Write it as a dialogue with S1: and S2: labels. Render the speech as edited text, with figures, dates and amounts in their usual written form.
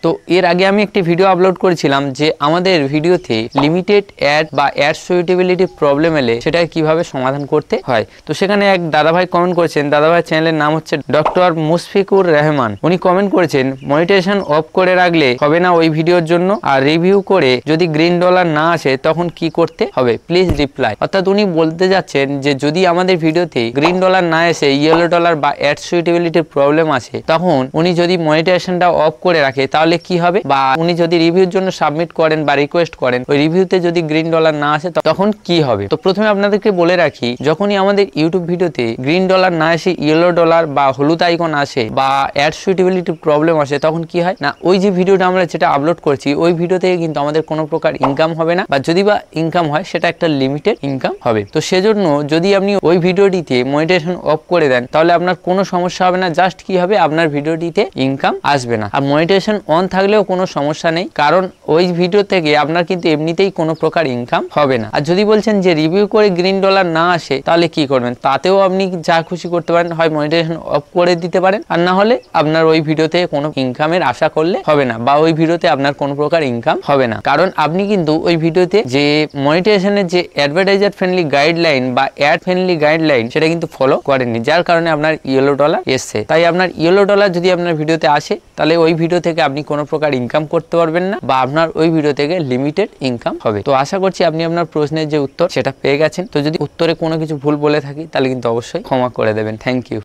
S1: তো এর আগে আমি একটি ভিডিও আপলোড করেছিলাম যে আমাদের ভিডিওতে লিমিটেড অ্যাড বা অ্যাড সুইটেবিলিটি প্রবলেম এলে সেটা কিভাবে সমাধান করতে হয়। তো সেখানে এক দাদাভাই কমেন্ট করেছেন, দাদাভাই চ্যানেলের নাম হচ্ছে ডক্টর মুশফিকুর রহমান। উনি কমেন্ট করেছেন মনিটাইজেশন অফ করে রাখলে হবে না ওই ভিডিওর জন্য, আর রিভিউ করে যদি গ্রিন ডলার না আসে তখন কি করতে হবে, প্লিজ রিপ্লাই। অর্থাৎ উনি বলতে যাচ্ছেন যে যদি আমাদের ভিডিওতে গ্রিন ডলার না এসে ইয়েলো ডলার বা অ্যাড সুইটেবিলিটির প্রবলেম আসে, তখন উনি যদি মনিটাইজেশনটা অফ করে রাখে তাহলে কি হবে, বা উনি যদি রিভিউর জন্য সাবমিট করেন বা রিকোয়েস্ট করেন ওই রিভিউতে যদি গ্রিন ডলার না আসে তখন কি হবে। তো প্রথমে আপনাদেরকে বলে রাখি, যখনই আমাদের ইউটিউব ভিডিওতে গ্রিন ডলার না এসে ইয়েলো ডলার বা হলুদ আইকন আসে বা অ্যাড সুইটেবিলিটি প্রবলেম আসে তখন কি হয় না, ওই যে ভিডিওটা আমরা যেটা আপলোড করছি ওই ভিডিও থেকে কিন্তু আমাদের কোনো প্রকার ইনকাম হবে না, বা যদি বা ইনকাম হয় সেটা একটা লিমিটেড ইনকাম হবে। তো সেজন্য যদি আপনি ওই ভিডিওটিতে মনিটাইজেশন অফ করে দেন তাহলে আপনার কোনো সমস্যা হবে না, জাস্ট কি হবে আপনার ভিডিওটিতে ইনকাম আসবে না। আর মনিটাইজেশন অন থাকলেও কোনো সমস্যা নেই, কারণ ওই ভিডিও থেকে আপনার কিন্তু এমনিতেই কোনো প্রকার ইনকাম হবে না। আর যদি বলছেন যে রিভিউ করে গ্রিন ডলার না আসে তাহলে কি করবেন, তাতেও আপনি যা খুশি করতে পারেন, হয় মনিটাইজেশন অফ করে দিতে পারেন, আর না হলে আপনার ওই ভিডিওতে কোনো ইনকামের আশা করলে হবে না, বা ওই ভিডিওতে আপনার কোনো প্রকার ইনকাম হবে না, কারণ আপনি কিন্তু ওই ভিডিওতে যে মনিটাইজেশনের যে অ্যাডভার্টাইজার ফ্রেন্ডলি গাইডলাইন বা অ্যাড ফ্রেন্ডলি গাইডলাইন সেটা কিন্তু ফলো করেননি, যার কারণে আপনার ইয়েলো ডলার এসছে। তাই আপনার ইয়েলো ডলার যদি আপনার ভিডিওতে আসে তাহলে ওই ভিডিও থেকে আপনি কোনো প্রকার ইনকাম করতে পারবেন না, বা আপনার ওই ভিডিও থেকে লিমিটেড ইনকাম হবে। তো আশা করছি আপনি আপনার প্রশ্নের যে উত্তর সেটা পেয়ে গেছেন। তো যদি উত্তরে কোনো কিছু ভুল বলে থাকি তাহলে কিন্তু অবশ্যই ক্ষমা করে দেবেন। Thank you.